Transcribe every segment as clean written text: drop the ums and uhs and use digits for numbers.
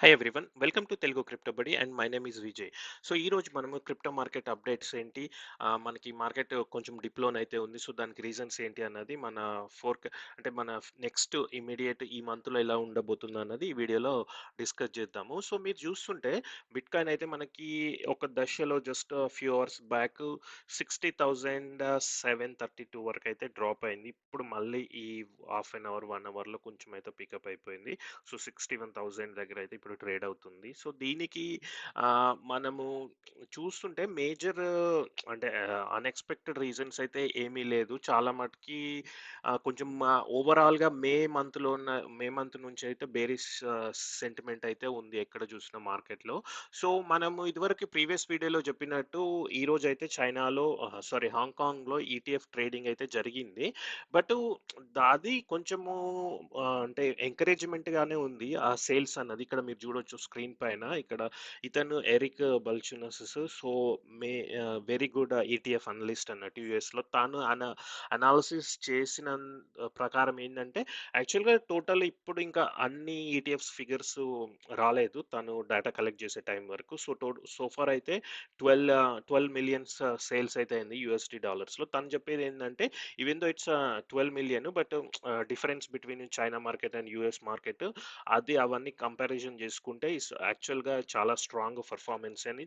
High everyone, welcome to Telugu crypto బడి and my name is Vijay. So ఈ రోజు మనము క్రిప్టో మార్కెట్ అప్డేట్స్ ఏంటి, మనకి మార్కెట్ కొంచెం డిప్లోన్ అయితే ఉంది. సో దానికి రీజన్స్ ఏంటి అన్నది మన అంటే మన నెక్స్ట్ ఇమీడియట్ ఈ మంత్లో ఎలా ఉండబోతుంది అన్నది ఈ వీడియోలో డిస్కస్ చేద్దాము. సో మీరు చూస్తుంటే బిట్ కాయిన్ అయితే మనకి ఒక దశలో జస్ట్ ఫ్యూ అవర్స్ బ్యాక్ 60,732 వరకు అయితే డ్రాప్ అయింది. ఇప్పుడు మళ్ళీ ఈ హాఫ్ అన్ అవర్ 1 అవర్లో కొంచెం అయితే పికప్ అయిపోయింది. సో 61,000 దగ్గర అయితే ఇప్పుడు ట్రేడ్ అవుతుంది. సో దీనికి మనము చూస్తుంటే మేజర్ అంటే అన్ఎక్స్పెక్టెడ్ రీజన్స్ అయితే ఏమీ లేదు. చాలా మటుకి కొంచెం ఓవరాల్గా మే మంత్ నుంచి అయితే బేరిష్ సెంటిమెంట్ అయితే ఉంది ఎక్కడ చూసిన మార్కెట్లో. సో మనము ఇదివరకు ప్రీవియస్ వీడియోలో చెప్పినట్టు ఈ రోజు అయితే చైనాలో, సారీ, హాంకాంగ్లో ఈటీఎఫ్ ట్రేడింగ్ అయితే జరిగింది. బట్ అది కొంచెము అంటే ఎంకరేజ్మెంట్ గానే ఉంది ఆ సేల్స్ అన్నది. ఇక్కడ మీరు చూడొచ్చు స్క్రీన్ పైన. ఇక్కడ ఇతను ఎరిక్ బల్చునస్, సో మే వెరీ గుడ్ ఈటీఎఫ్ అనలిస్ట్ అన్నట్టు యుఎస్లో. తాను అనాలిసిస్ చేసిన ప్రకారం ఏంటంటే యాక్చువల్గా టోటల్ ఇప్పుడు ఇంకా అన్ని ఈటీఎఫ్స్ ఫిగర్స్ రాలేదు తను డేటా కలెక్ట్ చేసే టైం వరకు. సో సోఫార్ అయితే 12 మిలియన్స్ సేల్స్ అయితే అయింది యూఎస్డి డాలర్స్లో. తను చెప్పేది ఏంటంటే even though it's 12 million, but difference between China market and US market, అది అవన్నీ కంపారిజన్ చేసుకుంటే యాక్చువల్గా చాలా స్ట్రాంగ్ పర్ఫార్మెన్స్ అని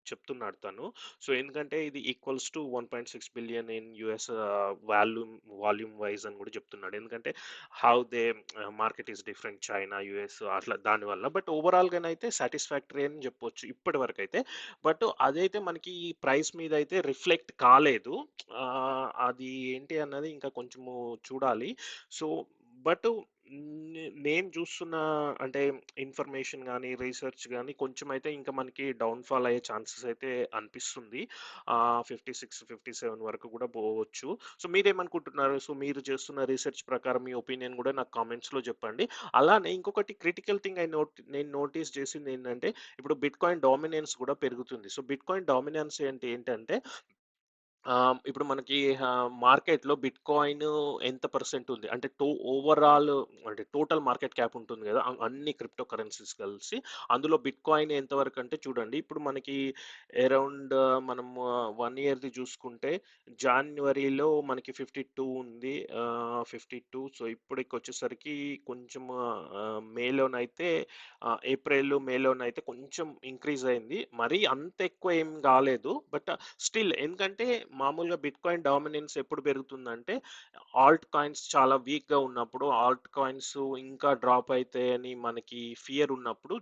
చెప్తున్నాడు తను. సో ఎందుకంటే ఇది equals to 1.6 billion in US volume wise అని కూడా చెప్తున్నాడు. ఎందుకంటే how they market is different China US అట్లా దానివల్ల. బట్ ఓవరాల్గానైతే సాటిస్ఫాక్టరీ అని చెప్పొచ్చు ఇప్పటి వరకు అయితే. బట్ అదైతే మనకి ఈ ప్రైస్ మీద అయితే రిఫ్లెక్ట్ కాలేదు. అది ఏంటి అన్నది ఇంకా కొంచెము చూడాలి. సో బట్ నేను చూస్తున్న అంటే ఇన్ఫర్మేషన్ కానీ రీసెర్చ్ కానీ కొంచెం అయితే ఇంకా మనకి డౌన్ఫాల్ అయ్యే ఛాన్సెస్ అయితే అనిపిస్తుంది. 56-57 వరకు కూడా పోవచ్చు. సో మీరేమనుకుంటున్నారు? సో మీరు చేస్తున్న రీసెర్చ్ ప్రకారం మీ ఒపీనియన్ కూడా నాకు కామెంట్స్లో చెప్పండి. అలానే ఇంకొకటి క్రిటికల్ థింగ్ నేను నోటీస్ చేసింది ఏంటంటే ఇప్పుడు బిట్ కాయిన్ డామినెన్స్ కూడా పెరుగుతుంది. సో బిట్ కాయిన్ డామినెన్స్ ఏంటంటే ఇప్పుడు మనకి మార్కెట్‌లో బిట్‌కాయిన్ ఎంత పర్సెంట్ ఉంది? అంటే ఓవరాల్ అంటే టోటల్ మార్కెట్ క్యాప్ ఉంటుంది గదా! అన్ని క్రిప్టో కరెన్సీస్ కలిసి. అందులో బిట్‌కాయిన్ ఎంతవరకు అంటే చూడండి. ఇప్పుడు మనకి అరౌండ్ మనము 1 ఇయర్‌ది చూసుకుంటే జాన్యువరిలో మనకి 52 ఉంది. 52. సో ఇప్పటికొచ్చేసరికి కొంచెం మేలోనైతే మేలోనైతే కొంచెం ఇంక్రీజ్ అయింది. మరీ అంత ఎక్కువ ఏం గాలేదు. బట్ స్టిల్ ఎందుకంటే మామూలుగా బిట్‌కాయిన్ డామినెన్స్ ఎప్పుడు పెరుగుతుందంటే ఆల్ట్ కాయిన్స్ చాలా వీక్‌గా ఉన్నప్పుడు, ఆల్ట్ కాయిన్స్ ఇంకా డ్రాప్ అయితాయని మనకి ఫియర్ ఉన్నప్పుడు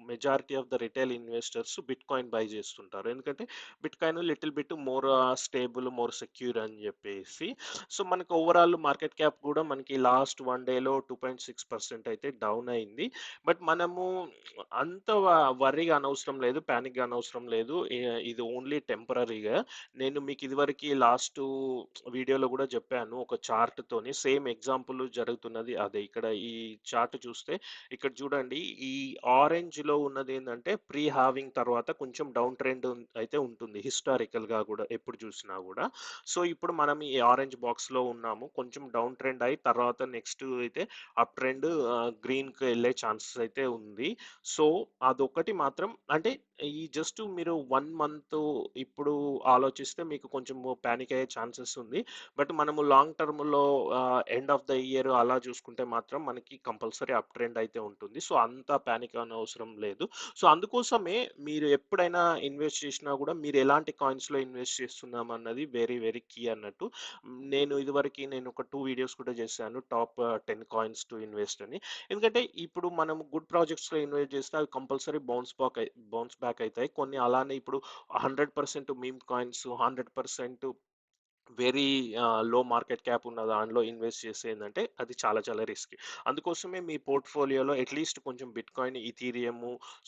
majority of the retail investors bitcoin by చేస్తుంటారు. ఎందుకంటే bitcoin little bit more stable, more secure అని చెప్పేసి. సో మనకు ఓవరాల్ మార్కెట్ క్యాప్ కూడా మనకి లాస్ట్ 1 డేలో 2.6% అయితే డౌన్ అయింది. బట్ మనము అంత వర్రీగా అనవసరం లేదు, పానిక్‌గా అనవసరం లేదు. ఇది ఓన్లీ టెంపరరీగా. నేను మీకు ఇదివరకి లాస్ట్ వీడియోలో కూడా చెప్పాను ఒక చార్ట్‌తోని సేమ్ ఎగ్జాంపుల్ జరుగుతున్నది అదే. ఇక్కడ ఈ చార్ట్ చూస్తే ఇక్కడ చూడండి, ఈ ఆరెంజ్‌లో ఉన్నదేందంటే ప్రీ హాల్వింగ్ తర్వాత కొంచెం డౌన్ ట్రెండ్ అయితే ఉంటుంది హిస్టారికల్‌గా కూడా ఎప్పుడు చూసినా కూడా. సో ఇప్పుడు మనం ఈ ఆరెంజ్ బాక్స్‌లో ఉన్నాము. కొంచెం డౌన్ ట్రెండ్ అయ్యి తర్వాత నెక్స్ట్ అయితే అప్ ట్రెండ్ గ్రీన్‌కి వెళ్ళే ఛాన్సెస్ అయితే ఉంది. సో అదొక్కటి మాత్రం అంటే ఈ జస్ట్ మీరు 1 మంత్ ఇప్పుడు ఆలోచిస్తే మీకు కొంచెం పానిక్ అయ్యే ఛాన్సెస్ ఉంది. బట్ మనము లాంగ్ టర్మ్‌లో ఎండ్ ఆఫ్ ద ఇయర్ అలా చూసుకుంటే మాత్రం మనకి కంపల్సరీ అప్ ట్రెండ్ అయితే ఉంటుంది. సో అంత పానిక్ అనవసరం లేదు. సో అందుకోసమే మీరు ఎప్పుడైనా ఇన్వెస్ట్ చేసినా కూడా మీరు ఎలాంటి కాయిన్స్‌లో ఇన్వెస్ట్ చేస్తున్నాం అన్నది వెరీ వెరీ కీ అన్నట్టు. నేను ఒక 2 వీడియోస్ కూడా చేశాను. టాప్ 10 కాయిన్స్ టు ఇన్వెస్ట్ అని. ఎందుకంటే ఇప్పుడు మనం గుడ్ ప్రాజెక్ట్స్‌లో ఇన్వెస్ట్ చేస్తే అవి కంపల్సరీ బౌన్స్ బ్యాక్ అయితాయి. కొన్ని అలానే ఇప్పుడు 100% meme coins, 100% very low market cap ఉన్న దాంట్లో ఇన్వెస్ట్ చేస్తే ఏందంటే అది చాలా చాలా రిస్కీ. అందుకోసమే మీ పోర్ట్‌ఫోలియోలో అట్‌లీస్ట్ కొంచెం బిట్‌కాయిన్, ఈథీరియం,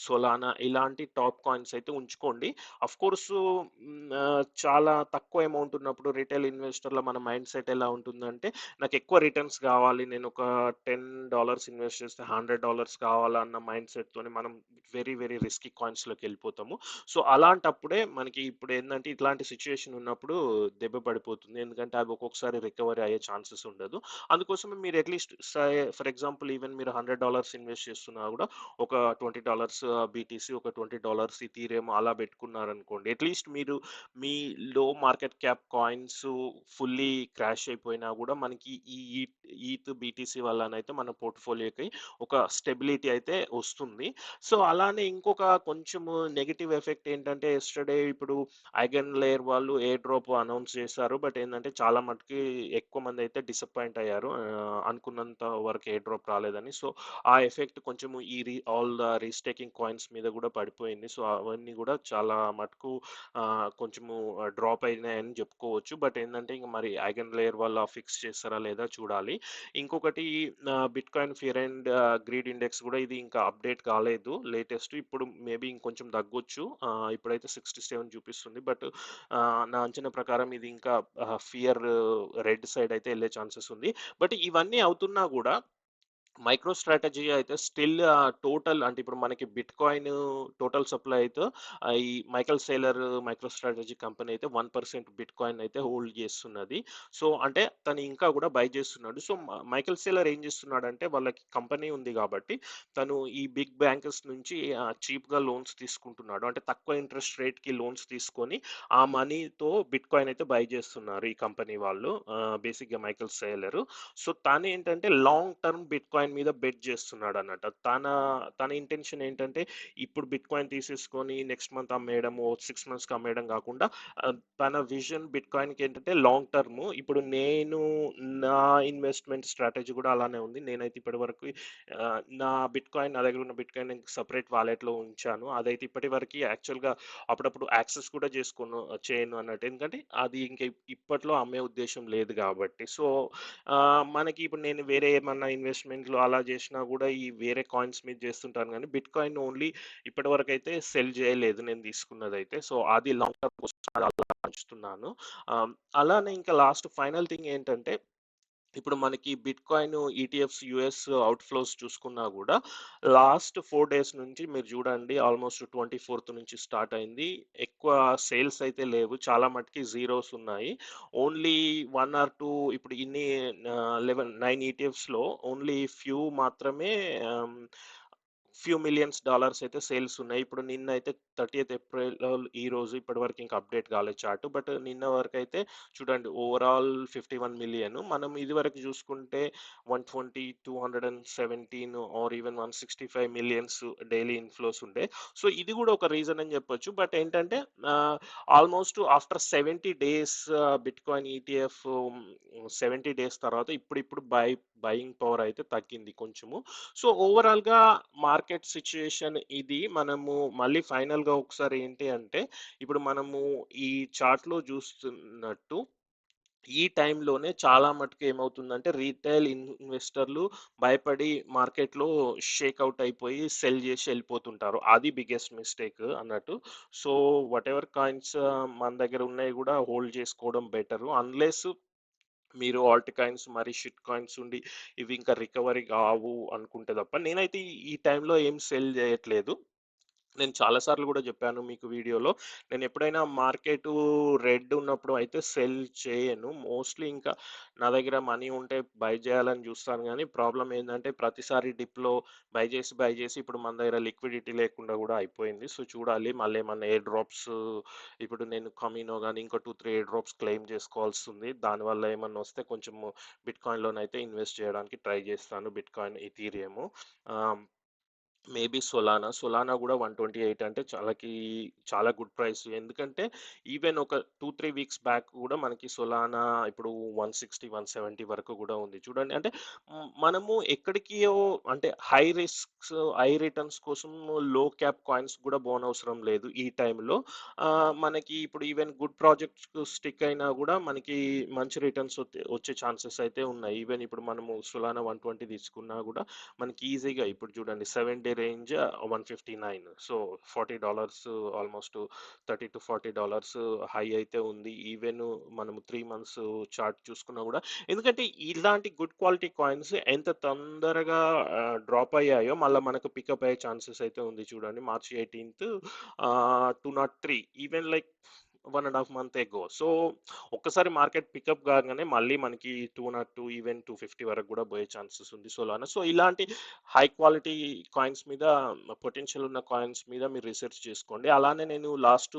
సోలానా ఇలాంటి టాప్ కాయిన్స్ అయితే ఉంచుకోండి. ఆఫ్‌కోర్స్ చాలా తక్కువ అమౌంట్ ఉన్నప్పుడు రిటైల్ ఇన్వెస్టర్‌ల మన మైండ్ సెట్ ఎలా ఉంటుందంటే నాకు ఎక్కువ రిటర్న్స్ కావాలి. నేను ఒక $10 ఇన్వెస్ట్ చేస్తే $100 కావాలన్న మైండ్ సెట్‌తోని మనం వెరీ వెరీ రిస్కీ కాయిన్స్‌లోకి వెళ్ళిపోతాము. సో అలాంటప్పుడే మనకి ఇప్పుడు ఏందంటే ఇట్లాంటి సిట్యుయేషన్ ఉన్నప్పుడు దెబ్బ పడిపోతుంది. పడిపోతుంది. ఎందుకంటే అవి ఒక్కొక్కసారి రికవరీ అయ్యే ఛాన్సెస్ ఉండదు. అందుకోసమే మీరు అట్‌లీస్ట్ ఫర్ ఎగ్జాంపుల్ ఈవెన్ మీరు $100 ఇన్వెస్ట్ చేస్తున్నా గూడా ఒక $20 బీటీసీ, ఒక $20 ఇథీరియం అలా పెట్టుకున్నారనుకోండి. అట్‌లీస్ట్ మీరు మీ లో market cap coins fully crash అయిపోయినా గూడా మనకి ఈ ఈత్, బీటీసీ వల్లనైతే మన పోర్ట్‌ఫోలియోకి ఒక స్టెబిలిటీ అయితే వస్తుంది. సో, అలానే ఇంకొక కొంచెము నెగెటివ్ ఎఫెక్ట్ ఏంటంటే యెస్టర్‌డే ఇప్పుడు ఐగన్ లేయర్ వాళ్ళు ఎయిర్ డ్రాప్ అనౌన్స్ చేశారు. బట్ ఏందంటే చాలా మటుకి ఎక్కువ మందైతే డిసప్పాయింట్ అయ్యారు. అనుకున్నంత వరకు ఎయిర్ డ్రాప్ రాలేదని. సో, ఆ ఎఫెక్ట్ కొంచెము ఈ ఆల్ ద రీస్టేకింగ్ కాయిన్స్ మీద గూడా పడిపోయింది. సో, అవన్నీ గూడా చాలా మటుకు కొంచెము డ్రాప్ అయినాయని చెప్పుకోవచ్చు. బట్ ఏందంటే ఇంక మరి ఐగన్ లేయర్ వాళ్ళు ఫిక్స్ చేస్తారా లేదా చూడాలి. ఇంకొకటి bitcoin fear and greed index గూడా ఇది ఇంకా అప్‌డేట్ కాలేదు. లేటెస్ట్ ఇప్పుడు మేబీ ఇంకొంచెం తగ్గొచ్చు. ఇప్పుడైతే 67 చూపిస్తుంది. బట్ నా అంచనా ప్రకారం ఇది ఇంకా ఫియర్ రెడ్ సైడ్ అయితే ఎళ్ళే ఛాన్సెస్ ఉంది. బట్ ఇవన్నీ అవుతున్నా గూడా మైక్రో స్ట్రాటజీ అయితే స్టిల్ టోటల్ అంటే ఇప్పుడు మనకి బిట్‌కాయిన్ టోటల్ సప్లై అయితే ఈ Michael sailor micro strategy company అయితే 1% బిట్‌కాయిన్ అయితే హోల్డ్ చేస్తున్నది. సో, అంటే తను ఇంకా కూడా బై చేస్తున్నాడు. సో, మైకెల్ సేలర్ ఏం చేస్తున్నాడంటే వాళ్ళకి కంపెనీ ఉంది కాబట్టి తను ఈ బిగ్ బ్యాంకర్స్ నుంచి చీప్‌గా లోన్స్ తీసుకుంటున్నాడు. అంటే తక్కువ ఇంట్రెస్ట్ రేట్‌కి లోన్స్ తీసుకొని ఆ మనీతో బిట్‌కాయిన్ అయితే బై చేస్తున్నారు ఈ కంపెనీ వాళ్ళు. బేసిక్‌గా మైకెల్ సేలర్. సో తనేంటంటే లాంగ్ టర్మ్ బిట్‌కాయిన్ మీద బెట్ చేస్తున్నాడన్నట. తన ఇంటెన్షన్ ఏంటంటే ఇప్పుడు బిట్‌కాయిన్ తీసేసుకొని నెక్స్ట్ మంత్ అమ్మేయడము, 6 మంత్స్‌కి అమ్మేయడం కాకుండా తన విజన్ బిట్‌కాయిన్‌కి ఏంటంటే లాంగ్ టర్మ్. ఇప్పుడు నా ఇన్వెస్ట్‌మెంట్ స్ట్రాటజీ కూడా అలానే ఉంది. నేనైతే ఇప్పటివరకు నా బిట్‌కాయిన్ నా దగ్గర ఉన్న బిట్‌కాయిన్ నేను సెపరేట్ వాలెట్‌లో ఉంచాను. అదైతే ఇప్పటివరకి యాక్చువల్‌గా అప్పుడప్పుడు యాక్సెస్ కూడా చేయను అన్నట్టు. ఎందుకంటే అది ఇంక ఇప్పట్లో అమ్మే ఉద్దేశ్యం లేదు కాబట్టి. సో మనకి ఇప్పుడు నేను వేరే ఏమన్నా ఇన్వెస్ట్‌మెంట్‌లు అలా చేసినా గూడా ఈ వేరే కాయిన్స్ మీద చేస్తుంటాను గానీ, బిట్‌కాయిన్ ఓన్లీ ఇప్పటివరకైతే సెల్ చేయలేదు నేను తీసుకున్నదైతే. సో, అది లాంగ్ టర్మ్ కోసం అది అలా ఉంచుతున్నాను. ఆహ్, అలానే ఇంకా లాస్ట్ ఫైనల్ థింగ్ ఏంటంటే ఇప్పుడు మనకి బిట్‌కాయిన్ ఈటీఎఫ్స్ యూఎస్ అవుట్‌ఫ్లోస్ చూసుకున్నా గూడా లాస్ట్ 4 డేస్ నుంచి మీరు చూడండి ఆల్మోస్ట్ 24థ్ నుంచి స్టార్ట్ అయింది. ఎక్కువ సేల్స్ అయితే లేవు. చాలా మటికి జీరోస్ ఉన్నాయి. ఓన్లీ 1 ఆర్ 2 ఇప్పుడు 9 ఈటీఎఫ్స్‌లో ఓన్లీ ఫ్యూ మాత్రమే ఆహ్, ఫ్యూ మిలియన్స్ డాలర్స్ అయితే సేల్స్ ఉన్నాయి. ఇప్పుడు నిన్నైతే 30థ్ ఏప్రిల్ ఈరోజు ఇప్పటివరకు ఇంకా అప్డేట్ కాలేదు చార్ట్. బట్ నిన్న వరకైతే చూడండి ఓవరాల్ 51 మిలియన్. మనం ఇదివరకు చూసుకుంటే 120, 217 or even 165 millions daily inflows ఉండే. సో, ఇది కూడా ఒక రీజన్ అని చెప్పొచ్చు. బట్ ఏంటంటే almost after 70 days bitcoin ETF 70 days తర్వాత ఇప్పుడిప్పుడు బయింగ్ పవర్ అయితే తగ్గింది కొంచెము. సో, ఓవరాల్‌గా మార్కెట్ సిట్యుయేషన్ ఇది. మనము మళ్ళీ ఫైనల్‌గా ఒకసారి ఏంటి అంటే, ఇప్పుడు మనము ఈ చార్ట్‌లో చూస్తున్నట్టు ఈ టైంలోనే చాలా మటుకు ఏమవుతుందంటే రీటైల్ ఇన్వెస్టర్లు భయపడి మార్కెట్‌లో షేక్ ఔట్ అయిపోయి సెల్ చేసి వెళ్ళిపోతుంటారు. అది బిగ్గెస్ట్ మిస్టేక్ అన్నట్టు. సో, వాటెవర్ కాయిన్స్ మన దగ్గర ఉన్నాయి కూడా హోల్డ్ చేసుకోవడం బెటరు. అన్లెస్ మీరు ఆల్ట్ కాయిన్స్ మరి షిట్ కాయిన్స్ ఉండి ఇవి ఇంకా రికవరీ కావు అనుకుంటే తప్ప నేనైతే ఈ టైంలో ఏం సెల్ చేయట్లేదు. నేను చాలా సార్లు కూడా చెప్పాను మీకు వీడియోలో. నేను ఎప్పుడైనా మార్కెటు రెడ్ ఉన్నప్పుడు అయితే సెల్ చేయను. మోస్ట్‌లీ ఇంకా నా దగ్గర మనీ ఉంటే బై చేయాలని చూస్తాను గానీ, ప్రాబ్లమ్ ఏందంటే ప్రతిసారి డిప్‌లో బై చేసి ఇప్పుడు మన దగ్గర లిక్విడిటీ లేకుండా కూడా అయిపోయింది. సో, చూడాలి మళ్ళేమన్నా ఎయిర్ డ్రాప్స్ ఇప్పుడు నేను కమినో గాని ఇంకో 2, 3 ఎయిర్ డ్రాప్స్ క్లెయిమ్ చేసుకోవాల్సింది. దానివల్ల ఏమన్నా వస్తే కొంచెము బిట్‌కాయిన్‌లోనైతే ఇన్వెస్ట్ చేయడానికి ట్రై చేస్తాను. Bitcoin, Ethereum. ఆహ్ మేబీ సొలానా గూడా 128 అంటే చాలా గుడ్ ప్రైస్. ఎందుకంటే ఈవెన్ ఒక 2, 3 వీక్స్ బ్యాక్ గూడా మనకి సొలానా ఇప్పుడు 160, 170 వరకు గూడా ఉంది. చూడండి అంటే మనము ఎక్కడికియో అంటే హై రిటర్న్స్ కోసం లో క్యాప్ కాయిన్స్ గూడా పోనవసరం లేదు ఈ టైంలో. మనకి ఇప్పుడు ఈవెన్ గుడ్ ప్రాజెక్ట్స్‌కు స్టిక్ అయినా గూడా మనకి మంచి రిటర్న్స్ వచ్చే ఛాన్సెస్ అయితే ఉన్నాయి. ఈవెన్ ఇప్పుడు మనము సొలానా 120 తీసుకున్నా గూడా మనకి ఈజీగా ఇప్పుడు చూడండి 7 day range 159. So, $40 almost $30-40 high అయితే ఉంది. ఈవెన్ మనము 3 మంత్స్ చార్ట్ చూసుకున్నా కూడా ఎందుకంటే ఇలాంటి గుడ్ క్వాలిటీ కాయిన్స్ ఎంత తొందరగా డ్రాప్ అయ్యాయో మళ్ళీ మనకు పికప్ అయ్యే ఛాన్సెస్ అయితే ఉంది చూడండి మార్చ్ 18థ్ 203 even like 1 ½ month ago. So, ఒక్కసారి మార్కెట్ పికప్ కాగానే మళ్ళీ మనకి 202 ఈవెన్ 250 వరకు కూడా పోయే ఛాన్సెస్ ఉంది సోలానా. సో, ఇలాంటి హై క్వాలిటీ కాయిన్స్ మీద పొటెన్షియల్ ఉన్న కాయిన్స్ మీద మీరు రిసర్చ్ చేసుకోండి. అలానే నేను లాస్ట్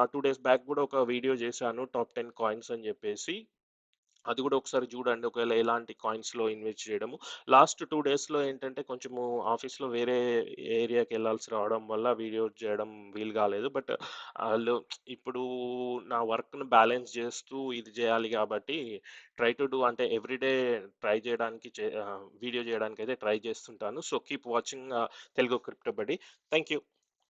2 డేస్ బ్యాక్ కూడా ఒక వీడియో చేశాను టాప్ 10 కాయిన్స్ అని చెప్పేసి. అది కూడా ఒకసారి చూడండి. ఒకవేళ ఎలాంటి కాయిన్స్‌లో ఇన్వెస్ట్ చేయడము. లాస్ట్ 2 డేస్‌లో ఏంటంటే కొంచెము ఆఫీస్‌లో వేరే ఏరియాకెళ్ళాల్సి రావడం వల్ల వీడియో చేయడం వీలు కాలేదు. బట్ ఆళ్ళు ఇప్పుడు నా వర్క్‌ని బ్యాలెన్స్ చేస్తూ ఇది చేయాలి కాబట్టి ట్రై టు డూ అంటే ఎవ్రీడే ట్రై చేయడానికి వీడియో చేయడానికైతే ట్రై చేస్తుంటాను. So, keep watching Telugu crypto buddy. Thank you.